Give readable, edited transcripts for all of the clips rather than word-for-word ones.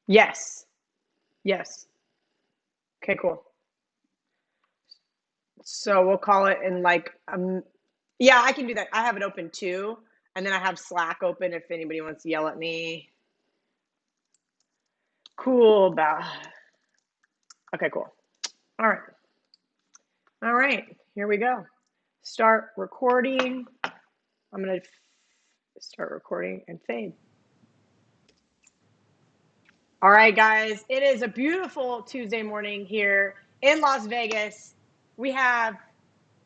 Yes. Yes. Okay, cool. So we'll call it in like, yeah, I can do that. I have it open too. And then I have Slack open if anybody wants to yell at me. Cool. Okay, cool. All right. All right. Here we go. Start recording. I'm going to start recording and fade. All right, guys. It is a beautiful Tuesday morning here in Las Vegas. We have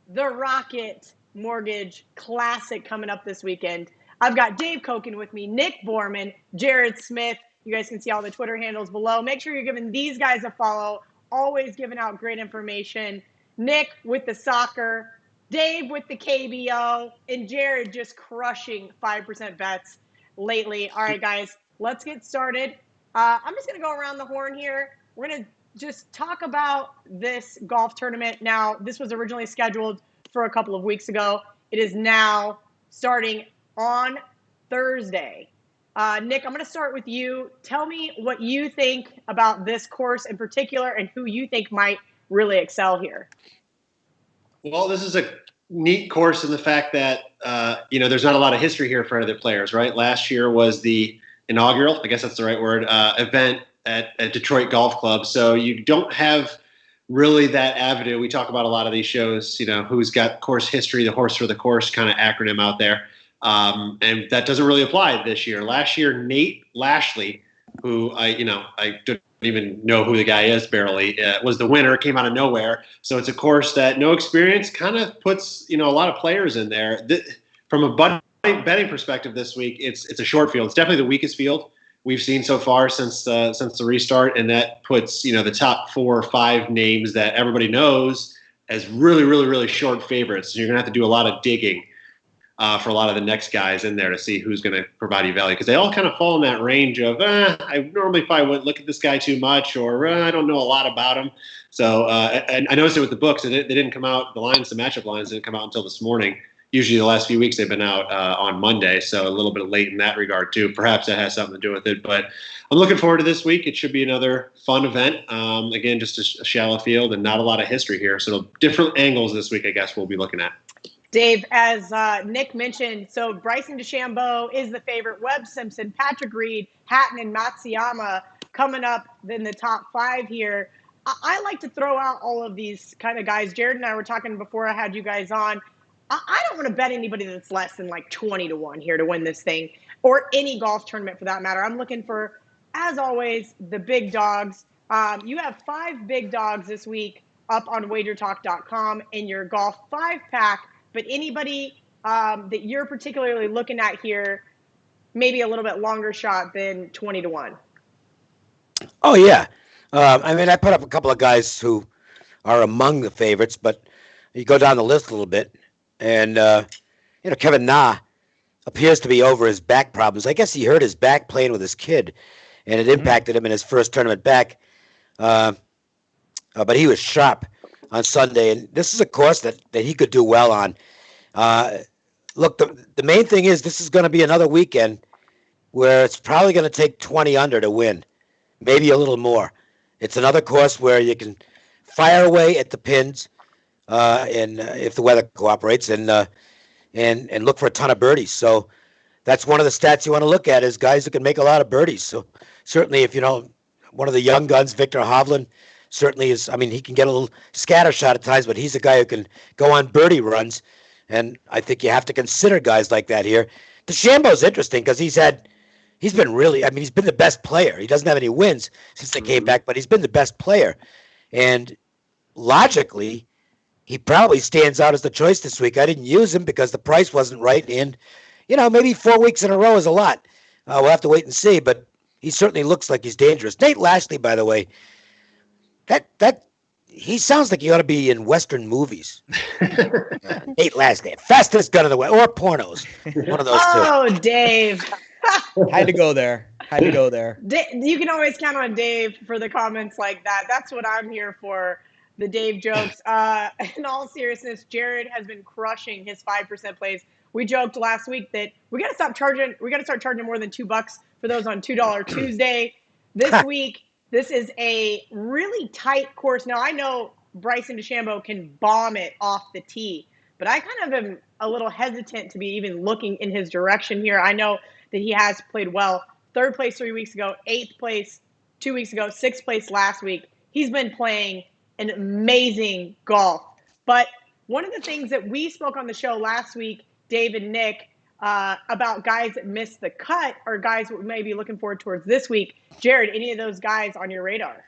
the Rocket Mortgage Classic coming up this weekend. I've got Dave Cokin with me, Nick Borrman, Jared Smith. You guys can see all the Twitter handles below. Make sure you're giving these guys a follow. Always giving out great information. Nick with the soccer, Dave with the KBO, and Jared just crushing 5% bets lately. All right, guys, let's get started. I'm just going to go around the horn here. We're going to just talk about this golf tournament. Now, this was originally scheduled for a couple of weeks ago. It is now starting on Thursday. Nick, I'm going to start with you. Tell me what you think about this course in particular and who you think might really excel here. Well, this is a neat course in the fact that, there's not a lot of history here for other players, right? Last year was the inaugural, I guess that's the right word, event at Detroit Golf Club. So you don't have really that avenue. We talk about a lot of these shows, who's got course history, the horse for the course kind of acronym out there. And that doesn't really apply this year. Last year, Nate Lashley, who I don't even know who the guy is barely, was the winner, came out of nowhere. So it's a course that no experience kind of puts, a lot of players in there. From a betting perspective this week, it's a short field. It's definitely the weakest field we've seen so far since the restart, and that puts the top 4 or 5 names that everybody knows as really, really, really short favorites. So you're gonna have to do a lot of digging for a lot of the next guys in there to see who's going to provide you value, because they all kind of fall in that range of I normally probably wouldn't look at this guy too much, or I don't know a lot about him. So and I noticed it with the books. They didn't come out. The matchup lines didn't come out until this morning. Usually the last few weeks they've been out on Monday, so a little bit late in that regard too. Perhaps that has something to do with it, but I'm looking forward to this week. It should be another fun event. Again, just a shallow field and not a lot of history here, so different angles this week I guess we'll be looking at. Dave, as Nick mentioned, so Bryson DeChambeau is the favorite. Webb Simpson, Patrick Reed, Hatton, and Matsuyama coming up in the top 5 here. I like to throw out all of these kind of guys. Jared and I were talking before I had you guys on. I don't want to bet anybody that's less than like 20-1 here to win this thing, or any golf tournament for that matter. I'm looking for, as always, the big dogs. You have 5 big dogs this week up on wagertalk.com in your golf 5-pack. But anybody that you're particularly looking at here, maybe a little bit longer shot than 20-1. Oh, yeah. I put up a couple of guys who are among the favorites, but you go down the list a little bit, and, Kevin Na appears to be over his back problems. I guess he hurt his back playing with his kid, and it impacted him in his first tournament back. But he was sharp on Sunday, and this is a course that he could do well on. Look, the main thing is this is going to be another weekend where it's probably going to take 20 under to win, maybe a little more. It's another course where you can fire away at the pins, and if the weather cooperates, and look for a ton of birdies. So that's one of the stats you want to look at, is guys who can make a lot of birdies. So certainly, if one of the young guns, Victor Hovland, certainly is. He can get a little scatter shot at times, but he's a guy who can go on birdie runs, and I think you have to consider guys like that here. DeChambeau's interesting because he's been really. He's been the best player. He doesn't have any wins since they came back, but he's been the best player, and logically, he probably stands out as the choice this week. I didn't use him because the price wasn't right, and maybe 4 weeks in a row is a lot. We'll have to wait and see, but he certainly looks like he's dangerous. Nate Lashley, by the way. That he sounds like he ought to be in Western movies. Nate Lashley, fastest gun of the West, or pornos. One of those two. Oh, Dave. Had to go there. You can always count on Dave for the comments like that. That's what I'm here for, the Dave jokes. In all seriousness, Jared has been crushing his 5% plays. We joked last week that we got to start charging more than $2 for those on $2 Tuesday. this week, this is a really tight course. Now, I know Bryson DeChambeau can bomb it off the tee, but I kind of am a little hesitant to be even looking in his direction here. I know that he has played well. 3rd place 3 weeks ago, 8th place 2 weeks ago, 6th place last week. He's been playing an amazing golf. But one of the things that we spoke on the show last week, Dave and Nick, about guys that missed the cut or guys that we may be looking forward towards this week. Jared, any of those guys on your radar?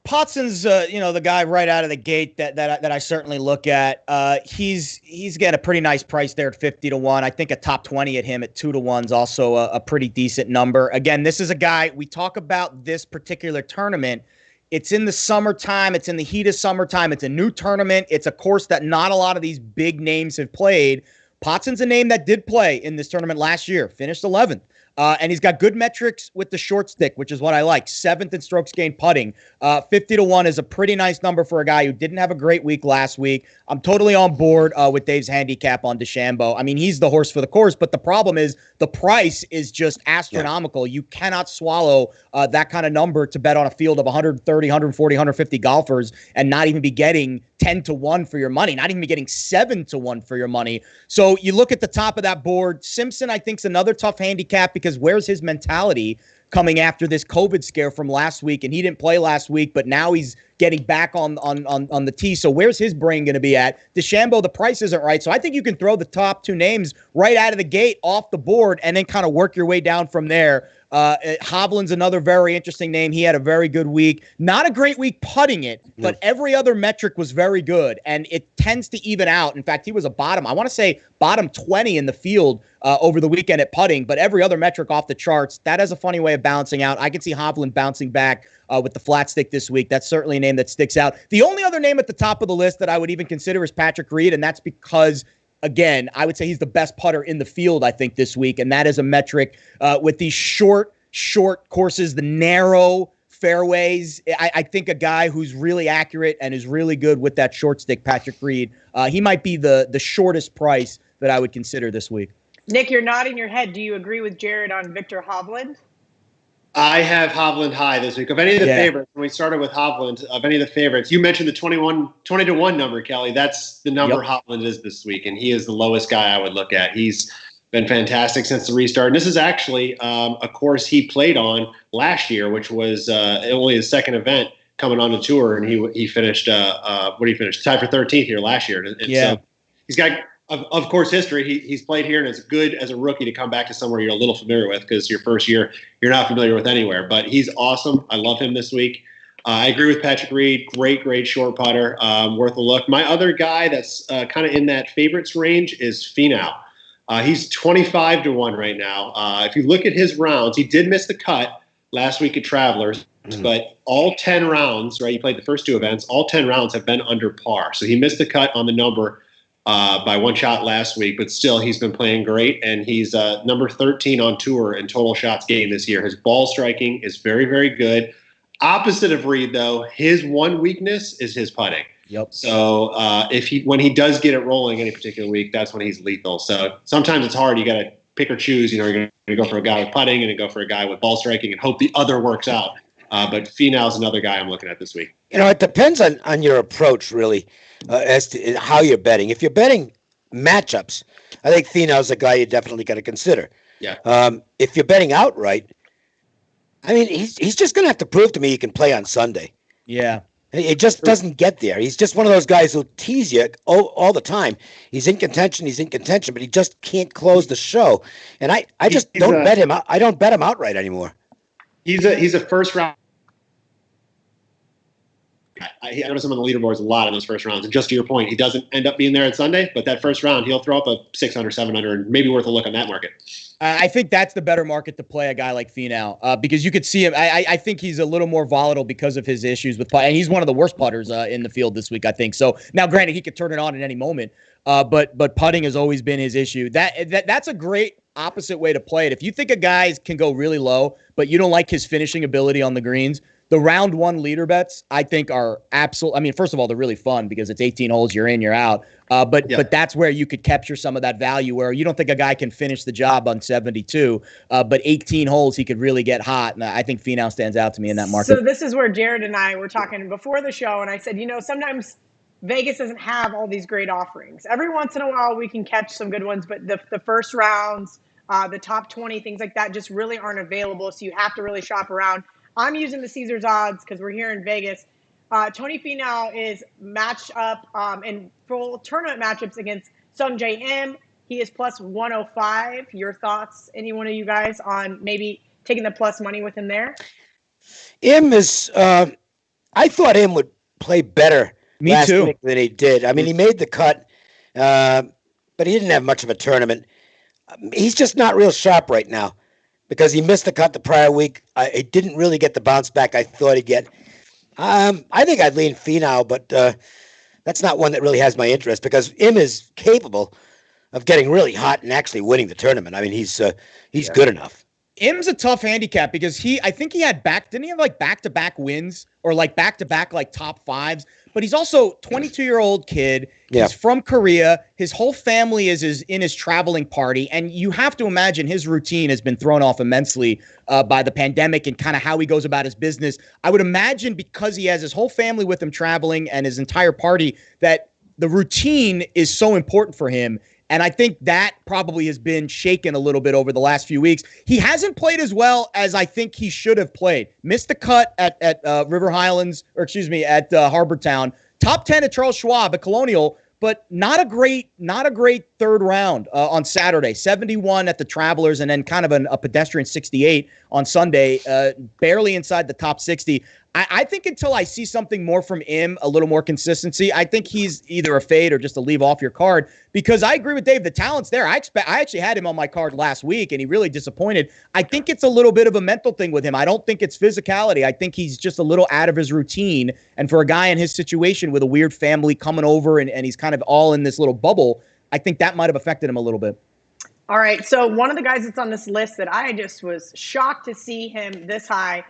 Potson's, the guy right out of the gate that I certainly look at. He's getting a pretty nice price there at 50-1. I think a top 20 at him at 2-1 is also a pretty decent number. Again, this is a guy we talk about this particular tournament. It's in the summertime. It's in the heat of summertime. It's a new tournament. It's a course that not a lot of these big names have played. Potson's a name that did play in this tournament last year, finished 11th. And he's got good metrics with the short stick, which is what I like. 7th in strokes gained putting. 50-1 is a pretty nice number for a guy who didn't have a great week last week. I'm totally on board with Dave's handicap on DeChambeau. I mean, he's the horse for the course, but the problem is the price is just astronomical. Yeah. You cannot swallow that kind of number to bet on a field of 130, 140, 150 golfers and not even be getting 10-1 for your money, not even be getting 7-1 for your money. So you look at the top of that board. Simpson, I think, is another tough handicap because where's his mentality coming after this COVID scare from last week? And he didn't play last week, but now he's getting back on the tee. So where's his brain going to be at? DeChambeau, the price isn't right. So I think you can throw the top 2 names right out of the gate off the board and then kind of work your way down from there. Hovland's another very interesting name. He had a very good week. Not a great week putting it, but every other metric was very good, and it tends to even out. In fact, he was I want to say bottom 20 in the field over the weekend at putting, but every other metric off the charts. That has a funny way of balancing out. I can see Hovland bouncing back with the flat stick this week. That's certainly a name that sticks out. The only other name at the top of the list that I would even consider is Patrick Reed, and that's because again, I would say he's the best putter in the field, I think, this week. And that is a metric with these short courses, the narrow fairways. I think a guy who's really accurate and is really good with that short stick, Patrick Reed, he might be the shortest price that I would consider this week. Nick, you're nodding your head. Do you agree with Jared on Victor Hovland? I have Hovland high this week. Of any of the favorites, when we started with Hovland, of any of the favorites, you mentioned the 20-1 number, Kelly. That's the number Hovland is this week, and he is the lowest guy I would look at. He's been fantastic since the restart. And this is actually a course he played on last year, which was only his second event coming on the tour, and he finished what did he finish? Tied for 13th here last year. And so he's got of course history. He's played here, and it's good as a rookie to come back to somewhere you're a little familiar with, because your first year you're not familiar with anywhere. But he's awesome. I love him this week. I agree with Patrick Reed. Great short putter. Worth a look. My other guy that's kind of in that favorites range is Finau. He's 25-1 right now. If you look at his rounds, he did miss the cut last week at Travelers, but all 10 rounds, right? He played the first 2 events. All 10 rounds have been under par. So he missed the cut on the number by 1 shot last week, but still he's been playing great, and he's number 13 on tour in total shots gained this year. His ball striking is very, very good. Opposite of Reed, though, his one weakness is his putting. Yep. So when he does get it rolling any particular week, that's when he's lethal. So sometimes it's hard. You got to pick or choose. You're going to go for a guy with putting and then go for a guy with ball striking and hope the other works out. But Finau's another guy I'm looking at this week. It depends on your approach, really, as to how you're betting. If you're betting matchups, I think Finau's a guy you definitely got to consider. Yeah. If you're betting outright, I mean, he's just going to have to prove to me he can play on Sunday. Yeah. It just doesn't get there. He's just one of those guys who'll tease you all the time. He's in contention, but he just can't close the show. And I just don't bet him. I don't bet him outright anymore. He's a first round. I notice him on the leaderboards a lot in those first rounds. And just to your point, he doesn't end up being there on Sunday, but that first round, he'll throw up a 600, 700, maybe worth a look on that market. I think that's the better market to play a guy like Finau because you could see him. I think he's a little more volatile because of his issues with putt. And he's one of the worst putters in the field this week, I think. So now, granted, he could turn it on at any moment, but putting has always been his issue. That's a great opposite way to play it. If you think a guy can go really low, but you don't like his finishing ability on the greens, The round one leader bets, I think, are absolute. I mean, first of all, they're really fun because it's 18 holes, you're in, you're out. But that's where you could capture some of that value where you don't think a guy can finish the job on 72, but 18 holes he could really get hot. And I think Finau stands out to me in that market. So this is where Jared and I were talking before the show, and I said, sometimes Vegas doesn't have all these great offerings. Every once in a while we can catch some good ones, but the first rounds, the top 20, things like that just really aren't available, so you have to really shop around. I'm using the Caesars odds because we're here in Vegas. Tony Finau is matched up in full tournament matchups against Sung J M. He is plus 105. Your thoughts, any one of you guys, on maybe taking the plus money with him there? Im is, I thought Im would play better last week than he did. I mean, he made the cut, but he didn't have much of a tournament. He's just not real sharp right now because he missed the cut the prior week. He didn't really get the bounce back I thought he'd get. I think I'd lean Finau, but that's not one that really has my interest because Im is capable of getting really hot and actually winning the tournament. I mean, he's good enough. Im's a tough handicap because I think he had didn't he have like back-to-back wins or like back-to-back like top fives? But he's also 22-year-old kid. He's from Korea. His whole family is in his traveling party. And you have to imagine his routine has been thrown off immensely by the pandemic and kind of how he goes about his business. I would imagine because he has his whole family with him traveling and his entire party that the routine is so important for him. And I think that probably has been shaken a little bit over the last few weeks. He hasn't played as well as I think he should have played. Missed the cut at River Highlands, at Harbor Town. Top 10 at Charles Schwab at Colonial, but not a great third round on Saturday. 71 at the Travelers, and then kind of a pedestrian 68 on Sunday. Barely inside the top 60. I think until I see something more from him, a little more consistency, I think he's either a fade or just a leave off your card because I agree with Dave. The talent's there. I actually had him on my card last week and he really disappointed. I think it's a little bit of a mental thing with him. I don't think it's physicality. I think he's just a little out of his routine. And for a guy in his situation with a weird family coming over and he's kind of all in this little bubble, I think that might have affected him a little bit. All right. So one of the guys that's on this list that I just was shocked to see him this high,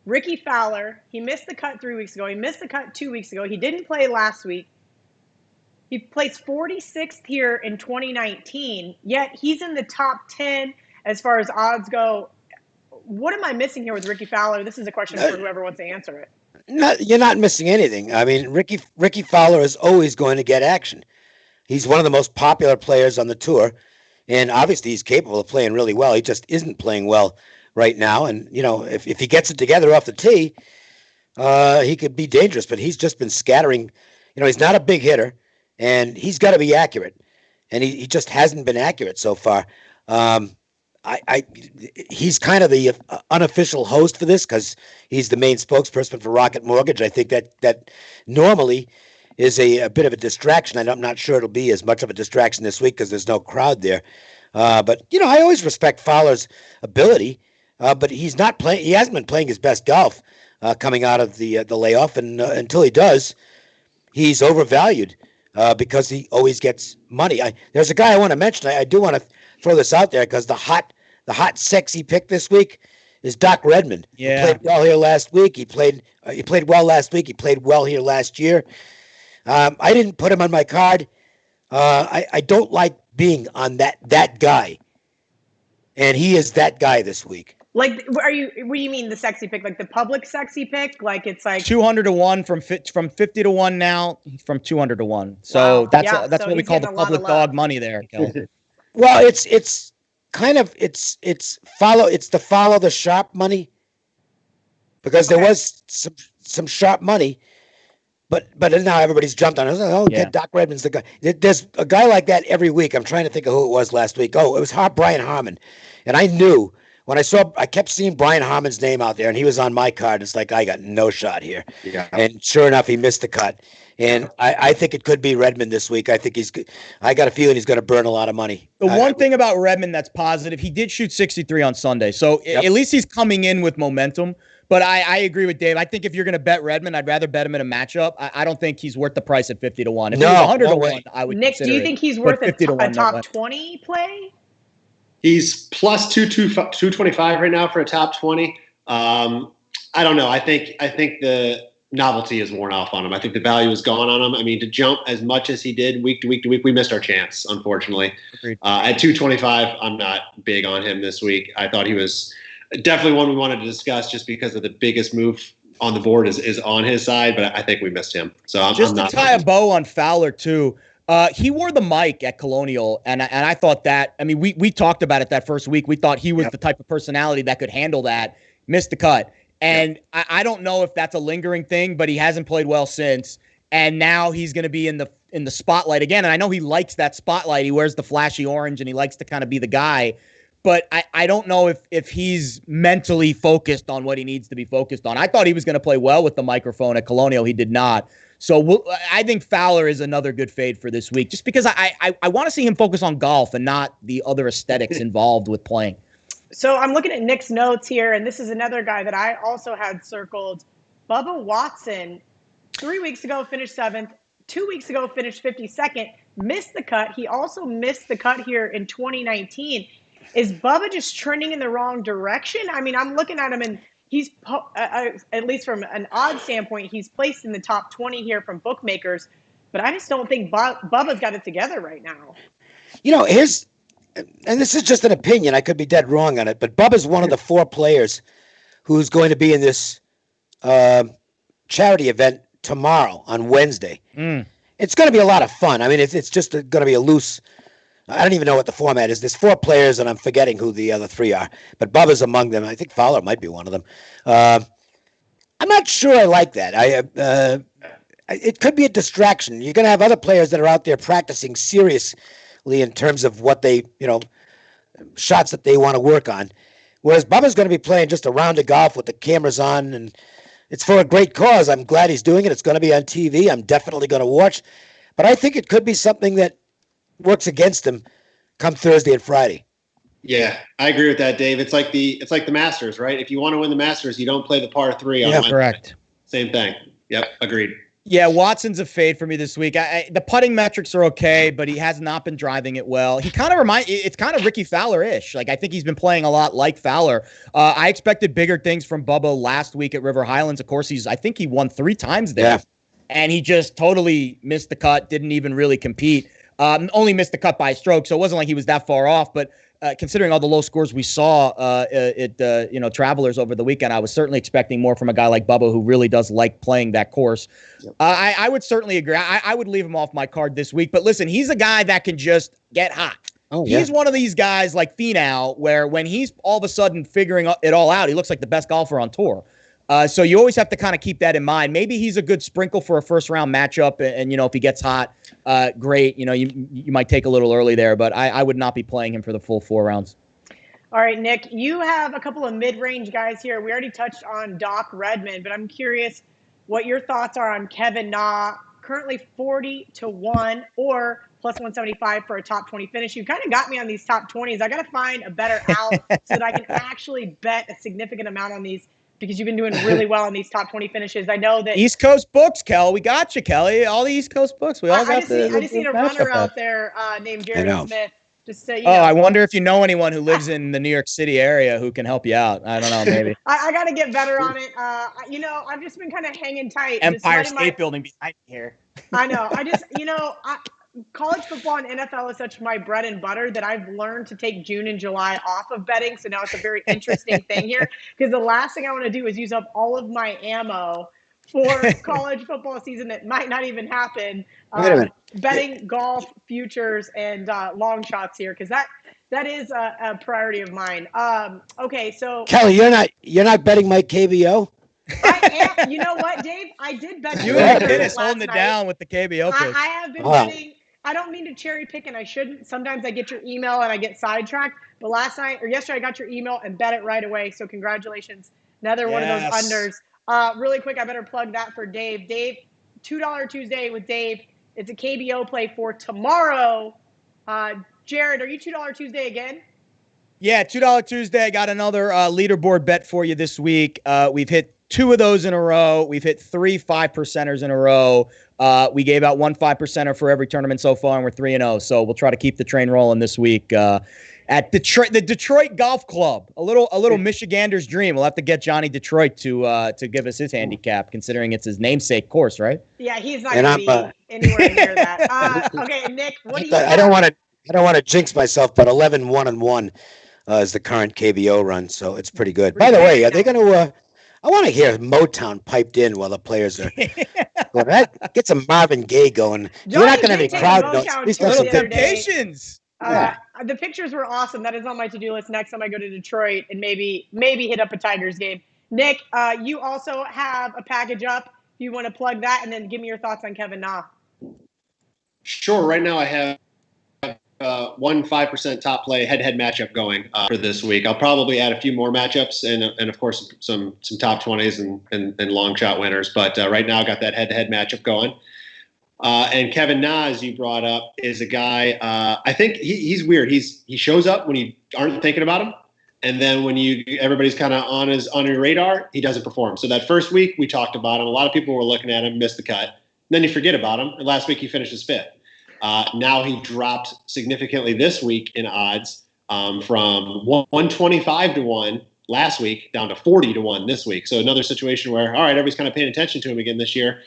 Rickie Fowler. He missed the cut 3 weeks ago. He missed the cut 2 weeks ago. He didn't play last week. He placed 46th here in 2019, yet he's in the top 10 as far as odds go. What am I missing here with Rickie Fowler? This is a question for whoever wants to answer it. You're not missing anything. I mean, Rickie Fowler is always going to get action. He's one of the most popular players on the tour, and obviously he's capable of playing really well. He just isn't playing well right now. And, if he gets it together off the tee, he could be dangerous. But he's just been scattering. He's not a big hitter, and he's got to be accurate. And he just hasn't been accurate so far. He's kind of the unofficial host for this because he's the main spokesperson for Rocket Mortgage. I think that normally is a bit of a distraction. I'm not sure it'll be as much of a distraction this week because there's no crowd there. But I always respect Fowler's ability. But he's not playing. He hasn't been playing his best golf coming out of the layoff, and until he does, he's overvalued because he always gets money. There's a guy I want to mention. I do want to throw this out there because the hot sexy pick this week is Doc Redmond. Yeah, he played well here last week. He played well last week. He played well here last year. I didn't put him on my card. I don't like being on that guy, and he is that guy this week. Like, what do you mean the sexy pick? Like the public sexy pick? Like it's like 200 to 1 from 50 to 1 now from 200 to 1. So wow. that's So what we call the public dog money there. Well, it's kind of it's the follow the sharp money because there was some sharp money, but now everybody's jumped on it. Doc Redmond's the guy. There's a guy like that every week. I'm trying to think of who it was last week. Oh, it was Brian Harmon, and I knew. When I kept seeing Brian Harmon's name out there, and he was on my card. It's like, I got no shot here. Yeah. And sure enough, he missed the cut. And I think it could be Redmond this week. I think I got a feeling he's going to burn a lot of money. The one thing about Redmond that's positive, he did shoot 63 on Sunday. So at least he's coming in with momentum. But I agree with Dave. I think if you're going to bet Redmond, I'd rather bet him in a matchup. I don't think he's worth the price at 50 to 1. If he was 100 to 1, I would Nick, do you think he's worth a top 20 play? He's plus 225 right now for a top 20. I I don't know. I think the novelty is worn off on him. I think the value is gone on him. I mean, to jump as much as he did week to week to week, we missed our chance, unfortunately. At 225, I'm not big on him this week. I thought he was definitely one we wanted to discuss just because of the biggest move on the board is on his side, but I think we missed him. So I'm not to tie a bow on Fowler too. He wore the mic at Colonial, and I thought that. I mean, we talked about it that first week. We thought he was the type of personality that could handle that. Missed the cut, and I don't know if that's a lingering thing, but he hasn't played well since. And now he's going to be in the spotlight again. And I know he likes that spotlight. He wears the flashy orange, and he likes to kind of be the guy. But I don't know if he's mentally focused on what he needs to be focused on. I thought he was going to play well with the microphone at Colonial. He did not. So I think Fowler is another good fade for this week, just because I want to see him focus on golf and not the other aesthetics involved with playing. So I'm looking at Nick's notes here, and this is another guy that I also had circled. Bubba Watson, 3 weeks ago, finished 7th. 2 weeks ago, finished 52nd. Missed the cut. He also missed the cut here in 2019. Is Bubba just trending in the wrong direction? I mean, I'm looking at him, and he's, at least from an odd standpoint, he's placed in the top 20 here from bookmakers. But I just don't think Bubba's got it together right now. You know, and this is just an opinion. I could be dead wrong on it, but Bubba's one of the 4 players who's going to be in this charity event tomorrow on Wednesday. It's going to be a lot of fun. I mean, it's just going to be a loose. I don't even know what the format is. There's 4 players, and I'm forgetting who the other 3 are. But Bubba's among them. I think Fowler might be one of them. I'm not sure I like that. It could be a distraction. You're going to have other players that are out there practicing seriously in terms of what they, shots that they want to work on. Whereas Bubba's going to be playing just a round of golf with the cameras on, and it's for a great cause. I'm glad he's doing it. It's going to be on TV. I'm definitely going to watch. But I think it could be something that works against him come Thursday and Friday. Yeah, I agree with that, Dave. It's like the Masters, right? If you want to win the Masters, you don't play the par 3 on Wednesday. Correct. Same thing. Yep, agreed. Yeah, Watson's a fade for me this week. The putting metrics are okay, but he has not been driving it well. He kind of it's kind of Rickie Fowler-ish. Like, I think he's been playing a lot like Fowler. I expected bigger things from Bubba last week at River Highlands. Of course, I think he won 3 times there. Yeah. And he just totally missed the cut, didn't even really compete. Only missed the cut by a stroke, so it wasn't like he was that far off. But considering all the low scores we saw at Travelers over the weekend, I was certainly expecting more from a guy like Bubba, who really does like playing that course. Yep. I would certainly agree. I would leave him off my card this week. But listen, he's a guy that can just get hot. Oh, yeah. He's one of these guys like Finau, where when he's all of a sudden figuring it all out, he looks like the best golfer on tour. So you always have to kind of keep that in mind. Maybe he's a good sprinkle for a first-round matchup, and if he gets hot, great. You might take a little early there, but I would not be playing him for the full 4 rounds. All right, Nick, you have a couple of mid-range guys here. We already touched on Doc Redmond, but I'm curious what your thoughts are on Kevin Na, currently 40-1 or plus 175 for a top 20 finish. You kind of got me on these top 20s. I got to find a better out so that I can actually bet a significant amount on these, because you've been doing really well on these top 20 finishes. I know that East Coast books, Kel. We got you, Kelly. All the East Coast books. We all got the. I just seen a runner out there named Jerry Smith. Just I wonder if you know anyone who lives in the New York City area who can help you out. I don't know, maybe. I got to get better on it. I've just been kind of hanging tight. Empire State Building behind me here. I know. College football and NFL is such my bread and butter that I've learned to take June and July off of betting. So now it's a very interesting thing here, because the last thing I want to do is use up all of my ammo for college football season that might not even happen. Betting golf futures and long shots here, because that is a priority of mine. Okay, so Kelly, you're not betting my KBO? I am. You know what, Dave? I did bet. You and Dennis holding it down with the KBO picks. I have been betting. I don't mean to cherry pick, and I shouldn't. Sometimes I get your email and I get sidetracked. But yesterday I got your email and bet it right away. So congratulations. Another one of those unders. Really quick, I better plug that for Dave. Dave, $2 Tuesday with Dave. It's a KBO play for tomorrow. Jared, are you $2 Tuesday again? Yeah, $2 Tuesday. I got another leaderboard bet for you this week. We've hit 2 of those in a row. We've hit 3 5%ers in a row. We gave out 1 5%er for every tournament so far, and we're 3-0. So we'll try to keep the train rolling this week. at Detroit, the Detroit Golf Club. A little Michigander's dream. We'll have to get Johnny Detroit to give us his handicap, considering it's his namesake course, right? Yeah, he's not going to be anywhere near that. Okay, Nick, what do you? I don't want to jinx myself, but 11-1-1 is the current KBO run, so it's pretty good. By the way, are they going to? I want to hear Motown piped in while the players are. Well, that get some Marvin Gaye going. You're not going to have any crowd notes. Little Temptations. The pictures were awesome. That is on my to-do list next time I go to Detroit and maybe hit up a Tigers game. Nick, you also have a package up. If you want to plug that, and then give me your thoughts on Kevin Na. Sure. Right now I have 5% top play head-to-head matchup going for this week. I'll probably add a few more matchups and of course some top 20s and long shot winners. But right now I got that head-to-head matchup going. And Kevin Na, as you brought up, is a guy. I think he's weird. He shows up when you aren't thinking about him, and then when everybody's kind of on your radar, he doesn't perform. So that first week we talked about him. A lot of people were looking at him, missed the cut. And then you forget about him. And last week he finished his fifth. Now he dropped significantly this week in odds from 125 to 1 last week down to 40 to 1 this week. So another situation where, all right, everybody's kind of paying attention to him again this year.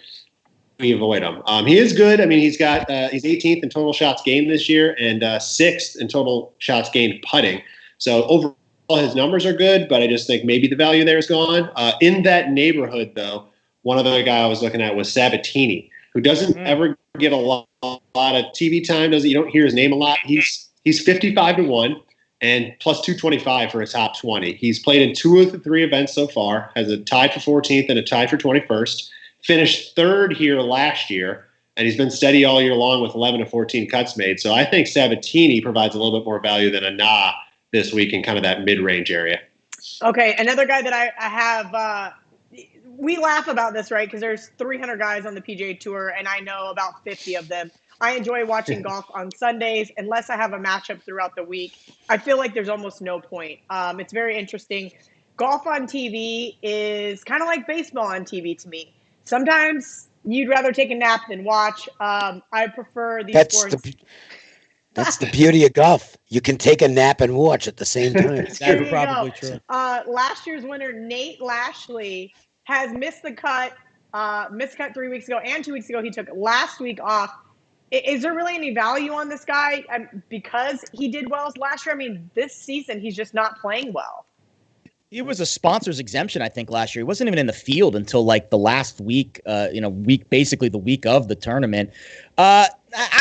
We avoid him. He is good. I mean, he's 18th in total shots gained this year and 6th in total shots gained putting. So overall, his numbers are good, but I just think maybe the value there is gone. In that neighborhood, though, one other guy I was looking at was Sabbatini, who doesn't ever get a lot of TV time. You don't hear his name a lot. He's 55 to 1 and plus 225 for a top 20. He's played in 2 of the 3 events so far, has a tie for 14th and a tie for 21st. Finished 3rd here last year, and he's been steady all year long with 11 to 14 cuts made. So I think Sabbatini provides a little bit more value than a Na this week in kind of that mid-range area. Okay, another guy that I have we laugh about this, right? Because there's 300 guys on the PGA Tour, and I know about 50 of them. I enjoy watching golf on Sundays. Unless I have a matchup throughout the week, I feel like there's almost no point. It's very interesting. Golf on TV is kind of like baseball on TV to me. Sometimes you'd rather take a nap than watch. I prefer these sports. That's the beauty of golf. You can take a nap and watch at the same time. That's probably true. Last year's winner, Nate Lashley, has missed the cut 3 weeks ago and 2 weeks ago. He took last week off. Is there really any value on this guy because he did well last year? I mean, this season he's just not playing well. He was a sponsor's exemption, I think, last year. He wasn't even in the field until like the last week, basically the week of the tournament. I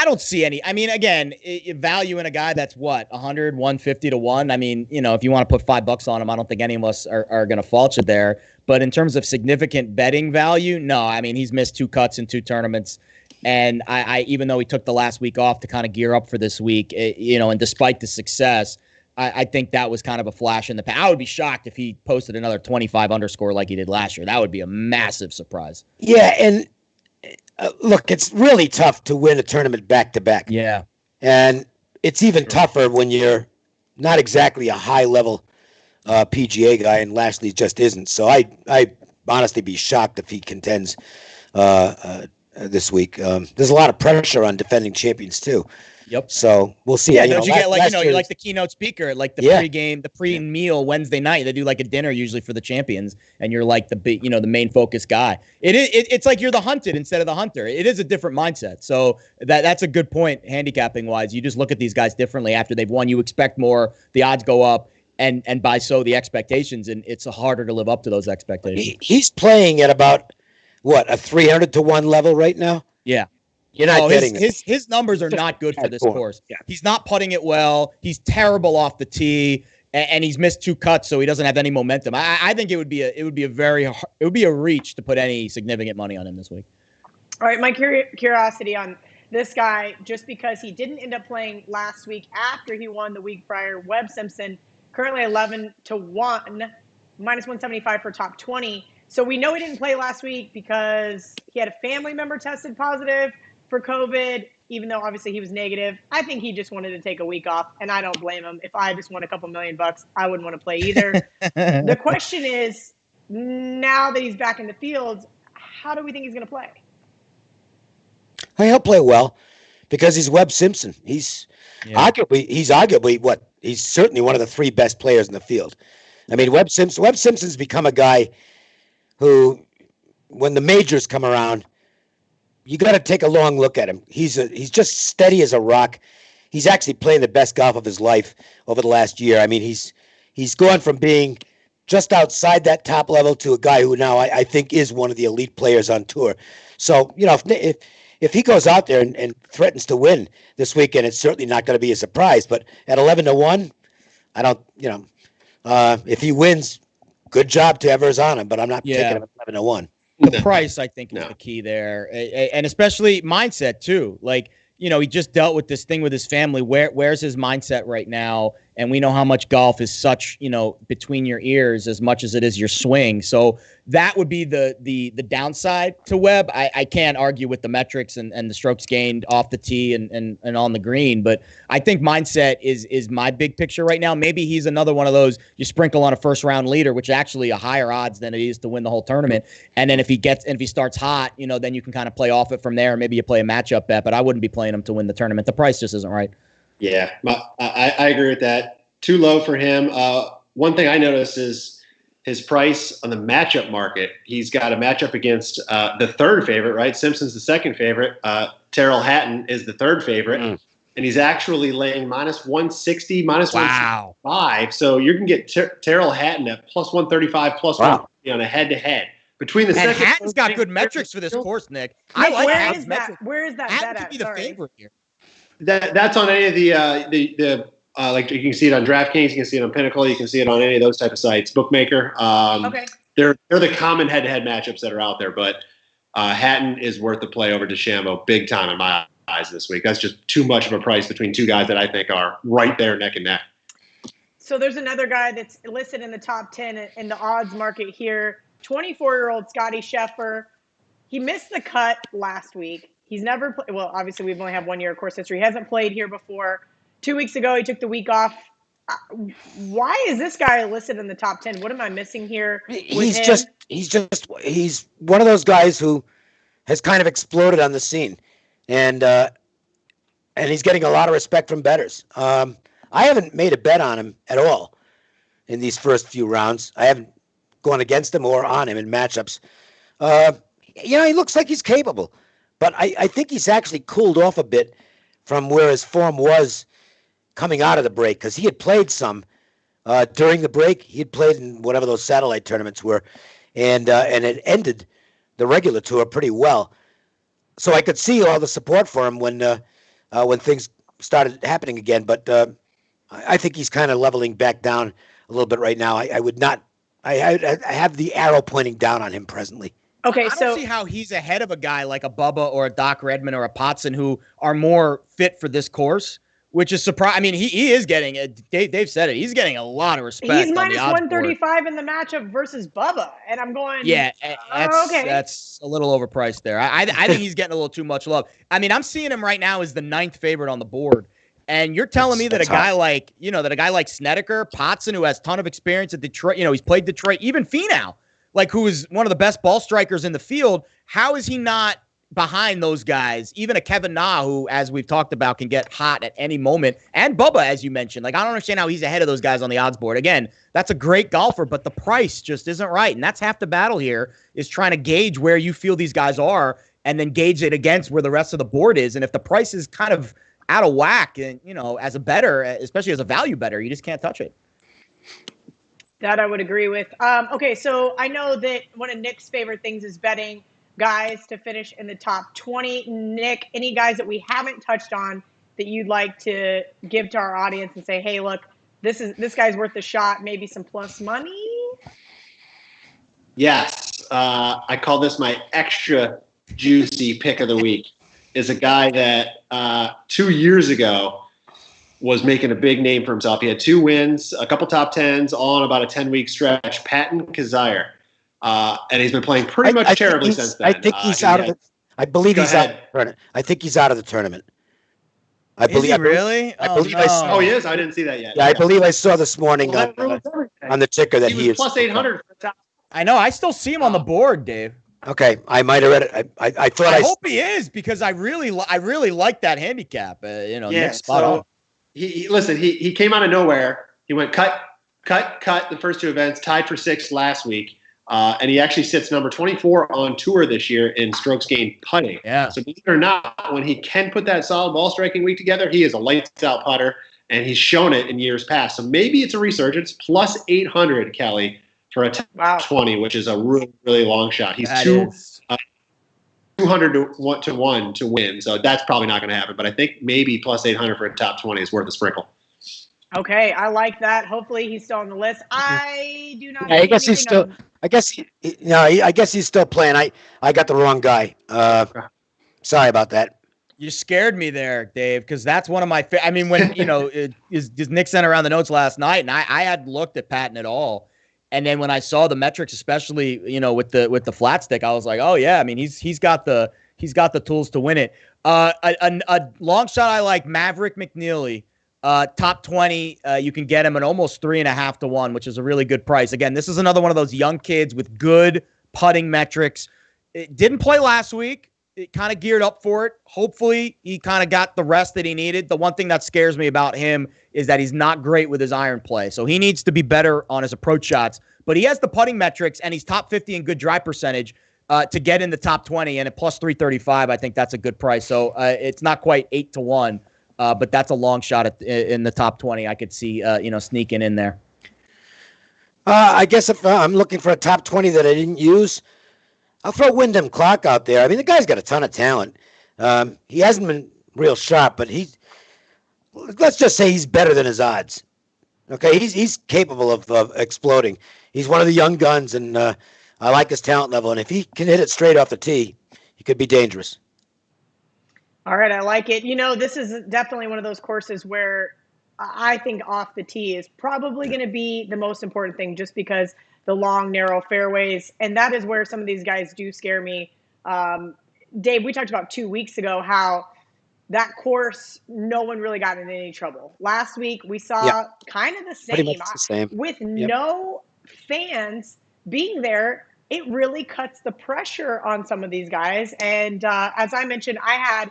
don't see any. I mean, again, value in a guy that's what, 100, 150 to 1. I mean, if you want to put $5 on him, I don't think any of us are going to fault you there. But in terms of significant betting value, no. I mean, he's missed 2 cuts in 2 tournaments. And I even though he took the last week off to kind of gear up for this week, and despite the success, I think that was kind of a flash in the pan. I would be shocked if he posted another 25 underscore like he did last year. That would be a massive surprise. Yeah, and look, it's really tough to win a tournament back-to-back. Yeah. And it's even tougher when you're not exactly a high-level PGA guy, and Lashley just isn't. So I honestly be shocked if he contends this week. There's a lot of pressure on defending champions, too. Yep. So we'll see. Yeah, don't you get you're like the keynote speaker, like the pregame, the pre-meal Wednesday night. They do like a dinner usually for the champions, and you're like the main focus guy. It's like you're the hunted instead of the hunter. It is a different mindset. So that's a good point, handicapping wise. You just look at these guys differently after they've won. You expect more. The odds go up, and by so the expectations, and it's harder to live up to those expectations. He's playing at about a 300 to 1 level right now. Yeah. You're not getting his numbers are not good for this course. Yeah. He's not putting it well. He's terrible off the tee, and he's missed 2 cuts, so he doesn't have any momentum. I think it would be a reach to put any significant money on him this week. All right, my curiosity on this guy, just because he didn't end up playing last week after he won the week prior, Webb Simpson, currently 11 to 1, minus 175 for top 20. So we know he didn't play last week because he had a family member tested positive for COVID, even though obviously he was negative. I think he just wanted to take a week off, and I don't blame him. If I just won a couple $1 million, I wouldn't want to play either. The question is, now that he's back in the field, how do we think he's going to play? He'll play well. because he's Webb Simpson. He's arguably what? He's certainly one of the 3 best players in the field. I mean, Webb Simpson's become a guy who, when the majors come around, you got to take a long look at him. He's just steady as a rock. He's actually playing the best golf of his life over the last year. I mean, he's gone from being just outside that top level to a guy who now I think is one of the elite players on tour. So, if he goes out there and threatens to win this weekend, it's certainly not going to be a surprise. But at 11-1, I don't, if he wins, good job to whoever's on him. But I'm not taking him at 11-1. The price, I think, is the key there, and especially mindset too. Like, he just dealt with this thing with his family. Where's his mindset right now? And we know how much golf is such, between your ears as much as it is your swing. So that would be the downside to Webb. I can't argue with the metrics and the strokes gained off the tee and on the green, but I think mindset is my big picture right now. Maybe he's another one of those you sprinkle on a first round leader, which is actually a higher odds than it is to win the whole tournament. And then if he starts hot, then you can kind of play off it from there. Maybe you play a matchup bet, but I wouldn't be playing him to win the tournament. The price just isn't right. Yeah, I agree with that. Too low for him. One thing I noticed is his price on the matchup market. He's got a matchup against the 3rd favorite, right? Simpson's the 2nd favorite. Terrell Hatton is the 3rd favorite. And he's actually laying minus 160, minus 165. So you can get Terrell Hatton at plus 135, plus 150 on a head-to-head. Between the second, Hatton's got good metrics for this course, Nick. I like Hatton's metrics. Where is that Hatton bet could be the favorite here. That's on any of the like you can see it on DraftKings, you can see it on Pinnacle, you can see it on any of those type of sites. Bookmaker. Okay. They're the common head-to-head matchups that are out there, but Hatton is worth the play over DeChambeau big time in my eyes this week. That's just too much of a price between 2 guys that I think are right there neck and neck. So there's another guy that's listed in the top 10 in the odds market here. 24-year-old Scotty Shaffer. He missed the cut last week. He's never played. Well, obviously, we've only had 1 year of course history. He hasn't played here before. 2 weeks ago, he took the week off. Why is this guy listed in the top 10? What am I missing here? He's one of those guys who has kind of exploded on the scene, and he's getting a lot of respect from bettors. I haven't made a bet on him at all in these first few rounds. I haven't gone against him or on him in matchups. He looks like he's capable, but I think he's actually cooled off a bit from where his form was coming out of the break, because he had played some during the break. He had played in whatever those satellite tournaments were, and it ended the regular tour pretty well. So I could see all the support for him when things started happening again. But I think he's kind of leveling back down a little bit right now. I would not. I have the arrow pointing down on him presently. Okay, I don't see how he's ahead of a guy like a Bubba or a Doc Redmond or a Potson who are more fit for this course, which is surprising. I mean, he is getting – Dave said it. He's getting a lot of respect. He's minus 135 in the matchup versus Bubba, and I'm going – Yeah, that's a little overpriced there. I think he's getting a little too much love. I mean, I'm seeing him right now as the 9th favorite on the board. And you're telling me that a guy like Snedeker, Potson, who has a ton of experience at Detroit, he's played Detroit, even Finau, who is one of the best ball strikers in the field, how is he not behind those guys? Even a Kevin Na, who, as we've talked about, can get hot at any moment, and Bubba, as you mentioned. I don't understand how he's ahead of those guys on the odds board. Again, that's a great golfer, but the price just isn't right, and that's half the battle here, is trying to gauge where you feel these guys are and then gauge it against where the rest of the board is. And if the price is kind of out of whack, and as a bettor, especially as a value bettor, you just can't touch it. That I would agree with. Okay, so I know that one of Nick's favorite things is betting guys to finish in the top 20. Nick, any guys that we haven't touched on that you'd like to give to our audience and say, hey, look, this guy's worth a shot, maybe some plus money? Yes. I call this my extra juicy pick of the week. Is a guy that 2 years ago was making a big name for himself. He had 2 wins, a couple top 10s, all in about a 10-week stretch. Patton Kizzire. And he's been playing pretty much terribly since then. I think he's out of it. I believe he's out of the tournament. I think he's out of the tournament. Is he really? Oh, he is? I didn't see that yet. Yeah, I believe I saw this morning on the ticker that he is plus 800 for the top. I know. I still see him on the board, Dave. Okay, I might have read it. I thought I hope he is, because I really like that handicap. Nick's spot on. He came out of nowhere. He went cut the first two events, tied for sixth last week. And he actually sits number 24 on tour this year in strokes gained putting. Yeah. So believe it or not, when he can put that solid ball striking week together, he is a lights out putter, and he's shown it in years past. So maybe it's a resurgence. Plus 800, Kelly, for a top 20, which is a really, really long shot. He's 200 to 1 to win. So that's probably not going to happen. But I think maybe plus 800 for a top 20 is worth a sprinkle. Okay, I like that. Hopefully he's still on the list. I do not. Yeah, I guess he's still. I guess he's still playing. I got the wrong guy. Sorry about that. You scared me there, Dave, because that's one of my. I mean, when Nick sent around the notes last night, and I hadn't looked at Patton at all, and then when I saw the metrics, especially with the flat stick, I was like, oh yeah, I mean he's got the tools to win it. A long shot I like, Maverick McNeely. Top 20, you can get him at almost 3.5 to 1, which is a really good price. Again, this is another one of those young kids with good putting metrics. It didn't play last week. It kind of geared up for it. Hopefully, he kind of got the rest that he needed. The one thing that scares me about him is that he's not great with his iron play. So he needs to be better on his approach shots. But he has the putting metrics, and he's top 50 in good drive percentage to get in the top 20. And at plus 335, I think that's a good price. So it's not quite 8 to 1. But that's a long shot in the top 20. I could see, sneaking in there. I guess if I'm looking for a top 20 that I didn't use, I'll throw Wyndham Clark out there. I mean, the guy's got a ton of talent. He hasn't been real sharp, but let's just say he's better than his odds. Okay, he's capable of exploding. He's one of the young guns, and I like his talent level. And if he can hit it straight off the tee, he could be dangerous. All right, I like it. This is definitely one of those courses where I think off the tee is probably going to be the most important thing, just because the long, narrow fairways, and that is where some of these guys do scare me. Dave, we talked about 2 weeks ago how that course, no one really got in any trouble. Last week, we saw kind of the same. With no fans being there, it really cuts the pressure on some of these guys. And as I mentioned, I had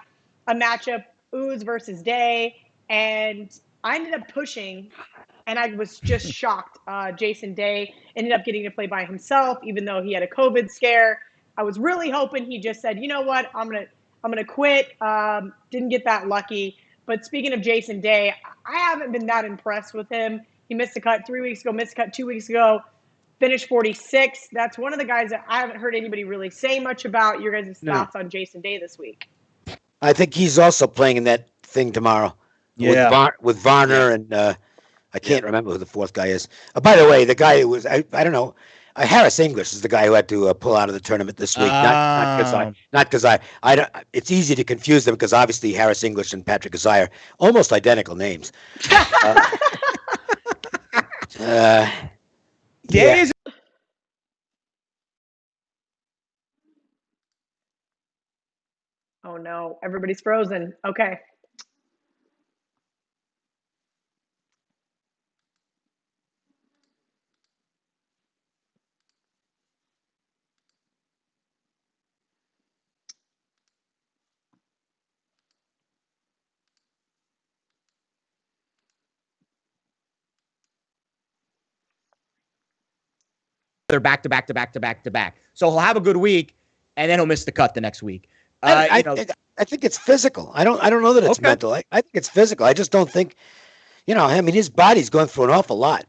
a matchup, Ooze versus Day, and I ended up pushing, and I was just shocked. Jason Day ended up getting to play by himself, even though he had a COVID scare. I was really hoping he just said, you know what, I'm gonna quit. Didn't get that lucky. But speaking of Jason Day, I haven't been that impressed with him. He missed a cut 3 weeks ago, missed a cut 2 weeks ago, finished 46. That's one of the guys that I haven't heard anybody really say much about. Your guys' thoughts on Jason Day this week? I think he's also playing in that thing tomorrow. With Varner and I can't remember who the fourth guy is. By the way, the guy who was I don't know. Harris English is the guy who had to pull out of the tournament this week. Not because I don't. It's easy to confuse them because obviously Harris English and Patrick Gazai are almost identical names. Oh no, everybody's frozen. Okay. They're back to back. So he'll have a good week, and then he'll miss the cut the next week. I think it's physical. I don't know that it's mental. I think it's physical. I just don't think, I mean, his body's going through an awful lot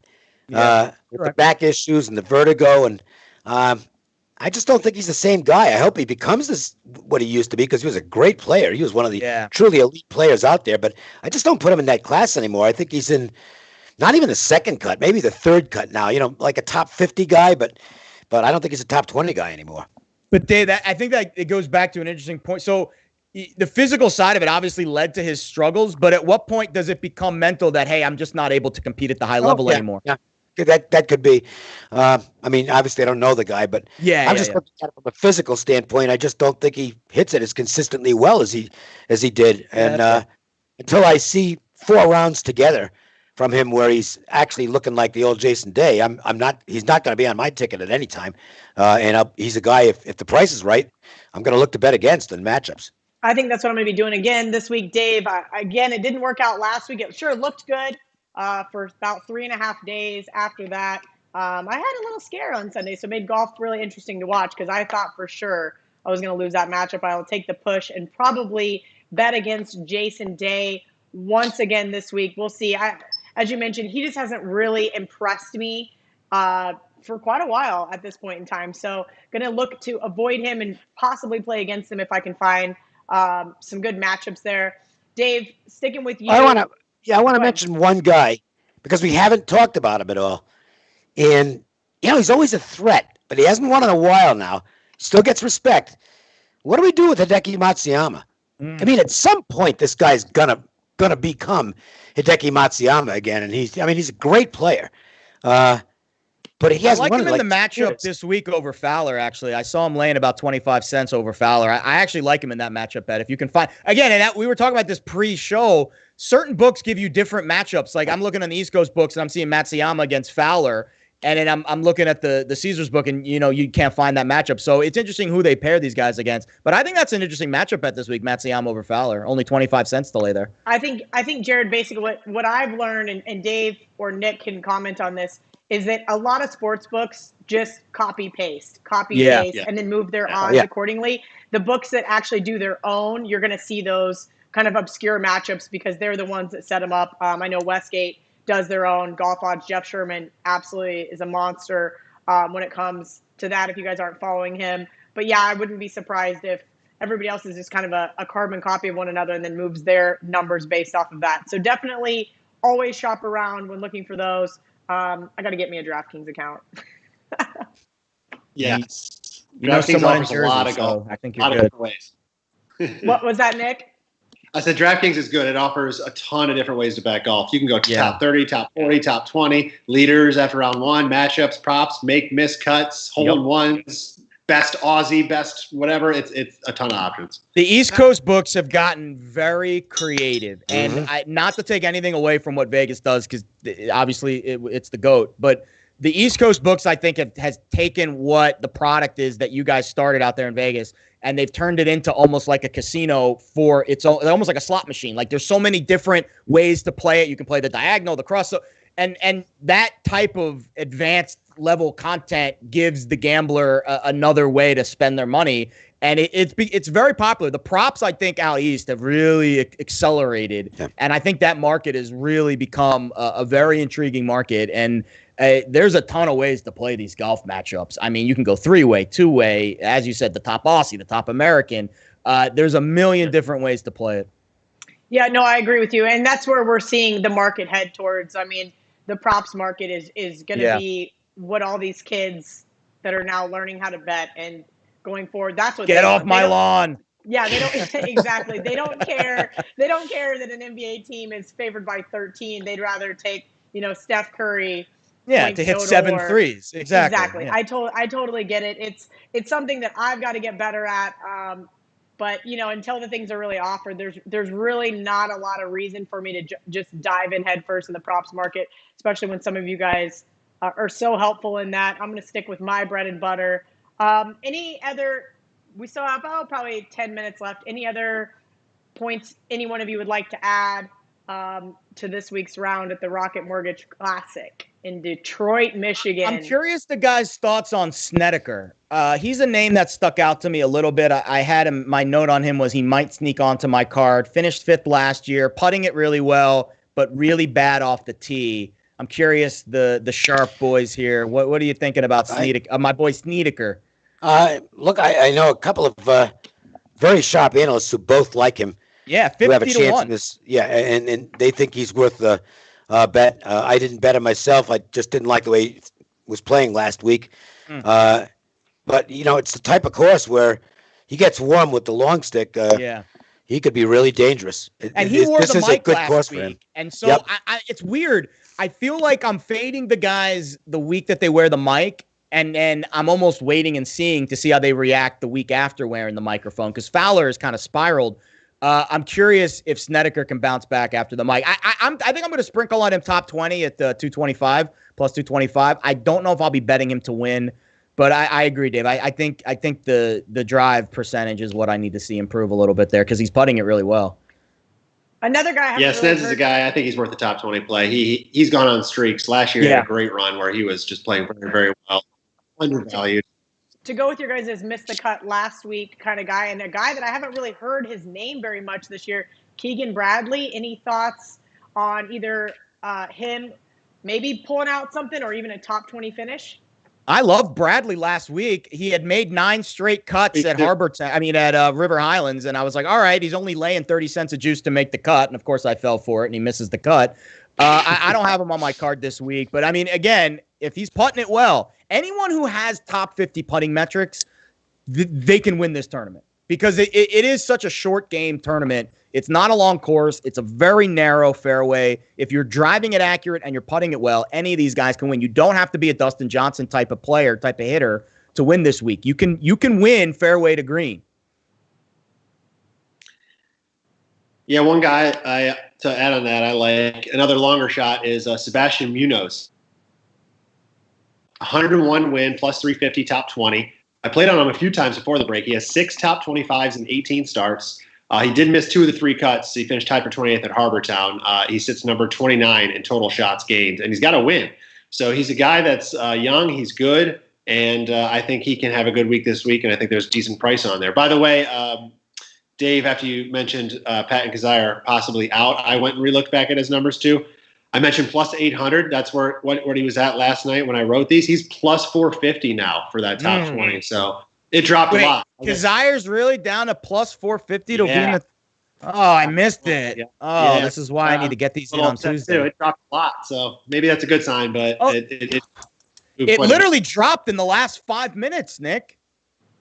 with the back issues and the vertigo, and I just don't think he's the same guy. I hope he becomes what he used to be, because he was a great player. He was one of the truly elite players out there, but I just don't put him in that class anymore. I think he's in not even the second cut, maybe the third cut now, like a top 50 guy, but I don't think he's a top 20 guy anymore. But Dave, I think that it goes back to an interesting point. So the physical side of it obviously led to his struggles, but at what point does it become mental that, hey, I'm just not able to compete at the high level anymore? Yeah. That could be. I mean, obviously I don't know the guy, but I'm just looking at it from a physical standpoint. I just don't think he hits it as consistently well as he did. And until I see 4 rounds together from him where he's actually looking like the old Jason Day. He's not going to be on my ticket at any time. He's a guy, if the price is right, I'm going to look to bet against in matchups. I think that's what I'm going to be doing again this week, Dave. Again, it didn't work out last week. It sure looked good for about 3.5 days after that. I had a little scare on Sunday, so it made golf really interesting to watch because I thought for sure I was going to lose that matchup. I'll take the push and probably bet against Jason Day once again this week. We'll see. As you mentioned, he just hasn't really impressed me for quite a while at this point in time. So going to look to avoid him and possibly play against him if I can find some good matchups there. Dave, sticking with you. I want to mention one guy because we haven't talked about him at all. And, he's always a threat, but he hasn't won in a while now. Still gets respect. What do we do with Hideki Matsuyama? I mean, at some point, this guy's gonna become Hideki Matsuyama again, and he's a great player. But he hasn't I like won him in the matchup this week over Fowler, actually. I saw him laying about 25 cents over Fowler. I actually like him in that matchup bet. If you can find – again, and we were talking about this pre-show. Certain books give you different matchups. Like I'm looking on the East Coast books, and I'm seeing Matsuyama against Fowler. And then I'm looking at the Caesars book, and you can't find that matchup. So it's interesting who they pair these guys against. But I think that's an interesting matchup bet this week, Matsuyama over Fowler. Only 25 cents to lay there. I think Jared, basically what I've learned, and Dave or Nick can comment on this, is that a lot of sports books just copy paste, and then move their odds accordingly. The books that actually do their own, you're going to see those kind of obscure matchups because they're the ones that set them up. I know Westgate does their own golf odds. Jeff Sherman absolutely is a monster when it comes to that, if you guys aren't following him. But yeah, I wouldn't be surprised if everybody else is just kind of a carbon copy of one another and then moves their numbers based off of that. So definitely always shop around when looking for those. I got to get me a DraftKings account. Yes. DraftKings offers a lot of golf. I think you're good. Ways. What was that, Nick? I said DraftKings is good. It offers a ton of different ways to bet golf. You can go top 30, top 40, top 20, leaders after round one, matchups, props, miss cuts, hole-in-ones, best Aussie, best whatever. It's a ton of options. The East Coast books have gotten very creative. And not to take anything away from what Vegas does because obviously it's the GOAT. But the East Coast books, I think, has taken what the product is that you guys started out there in Vegas and they've turned it into almost like a casino for its own, almost like a slot machine. Like there's so many different ways to play it. You can play the diagonal, the cross, and that type of advanced level content gives the gambler another way to spend their money. And it's very popular. The props, I think, out East have really accelerated. Yeah. And I think that market has really become a very intriguing market. And there's a ton of ways to play these golf matchups. I mean, you can go 3-way, 2-way, as you said, the top Aussie, the top American. There's a million different ways to play it. Yeah, no, I agree with you. And that's where we're seeing the market head towards. I mean, the props market is going to be what all these kids that are now learning how to bet and going forward, that's what get off my lawn. Yeah, they don't exactly. They don't care. They don't care that an NBA team is favored by 13. They'd rather take, Steph Curry. Yeah, to hit 7 threes. Exactly. Yeah. I totally get it. It's something that I've got to get better at. But until the things are really offered, there's really not a lot of reason for me to just dive in headfirst in the props market, especially when some of you guys are so helpful in that. I'm going to stick with my bread and butter. Any other? We still have probably 10 minutes left. Any other points any one of you would like to add to this week's round at the Rocket Mortgage Classic in Detroit, Michigan? I'm curious the guy's thoughts on Snedeker. He's a name that stuck out to me a little bit. I had him. My note on him was he might sneak onto my card. Finished 5th last year, putting it really well, but really bad off the tee. I'm curious the sharp boys here. What are you thinking about Snedeker? My boy Snedeker. Look, I know a couple of very sharp analysts who both like him. Yeah, 50 who have a to chance 1. In this. Yeah, and they think he's worth the bet. I didn't bet him myself. I just didn't like the way he was playing last week. But it's the type of course where he gets warm with the long stick. He could be really dangerous. And he wore the mic last week. And so it's weird. I feel like I'm fading the guys the week that they wear the mic. And then I'm almost waiting and seeing to see how they react the week after wearing the microphone because Fowler has kind of spiraled. I'm curious if Snedeker can bounce back after the mic. I think I'm going to sprinkle on him top 20 at the 225 plus 225. I don't know if I'll be betting him to win, but I agree, Dave. I think the drive percentage is what I need to see improve a little bit there because he's putting it really well. Another guy. Sneds is a guy I think he's worth the top 20 play. He's gone on streaks. Last year he had a great run where he was just playing very, very well, undervalued. To go with your guys' missed the cut last week kind of guy, and a guy that I haven't really heard his name very much this year, Keegan Bradley. Any thoughts on either him maybe pulling out something or even a top 20 finish? I love Bradley last week. He had made 9 straight cuts at River Highlands, and I was like, all right, he's only laying 30 cents a juice to make the cut, and of course I fell for it, and he misses the cut. I don't have him on my card this week, but I mean, again, if he's putting it well, anyone who has top 50 putting metrics, they can win this tournament because it is such a short game tournament. It's not a long course. It's a very narrow fairway. If you're driving it accurate and you're putting it well, any of these guys can win. You don't have to be a Dustin Johnson type of player, type of hitter to win this week. You can win fairway to green. Yeah, one guy to add on that, I like another longer shot is Sebastian Munoz. 101 win, plus 350, top 20. I played on him a few times before the break. He has 6 top 25s and 18 starts. He did miss 2 of the 3 cuts. He finished tied for 28th at Harbortown. He sits number 29 in total shots gained, and he's got a win. So he's a guy that's young. He's good, and I think he can have a good week this week, and I think there's a decent price on there. By the way, Dave, after you mentioned Patton Kizzire possibly out, I went and relooked back at his numbers too. I mentioned plus 800. That's where he was at last night when I wrote these. He's plus 450 now for that top 20. So it dropped a lot. Kizzire's really down to plus 450 to win the. Oh, I missed it. Yeah. This is why I need to get these in on Tuesday. Too. It dropped a lot, so maybe that's a good sign. But it literally dropped in the last 5 minutes, Nick.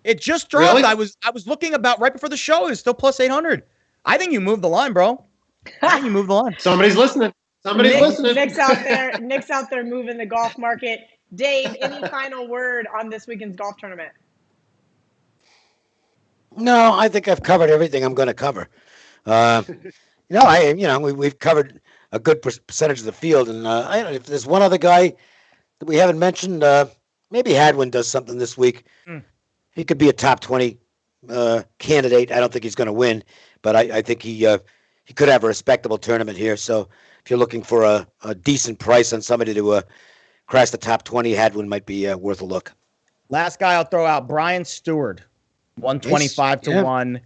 It just dropped. Really? I was looking about right before the show. It's still plus 800. I think you moved the line, bro. I think you moved the line. Somebody's listening. Listening. Nick's out there moving the golf market. Dave, any final word on this weekend's golf tournament? No, I think I've covered everything I'm going to cover. We've covered a good percentage of the field, and if there's one other guy that we haven't mentioned, maybe Hadwin does something this week. He could be a top 20 candidate. I don't think he's going to win, but I think he could have a respectable tournament here. So if you're looking for a decent price on somebody to crash the top 20, Hadwin might be worth a look. Last guy I'll throw out, Brian Stewart, 125 to 1,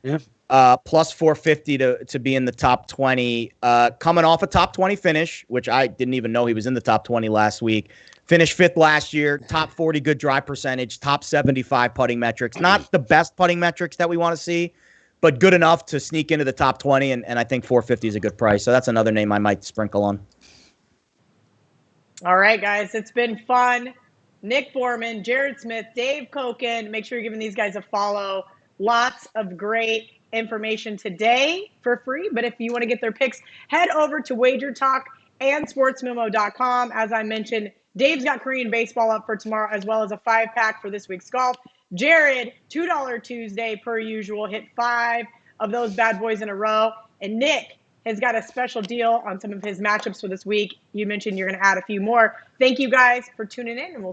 plus 450 to be in the top 20. Coming off a top 20 finish, which I didn't even know he was in the top 20 last week. Finished 5th last year, top 40 good drive percentage, top 75 putting metrics. Not the best putting metrics that we want to see, but good enough to sneak into the top 20, and I think 450 is a good price. So that's another name I might sprinkle on. All right, guys, it's been fun. Nick Borrman, Jared Smith, Dave Cokin. Make sure you're giving these guys a follow. Lots of great information today for free, but if you want to get their picks, head over to Wager Talk and sportsmemo.com. As I mentioned, Dave's got Korean baseball up for tomorrow, as well as a 5-pack for this week's golf. Jared, $2 Tuesday per usual, hit 5 of those bad boys in a row. And Nick has got a special deal on some of his matchups for this week. You mentioned you're going to add a few more. Thank you guys for tuning in, and we'll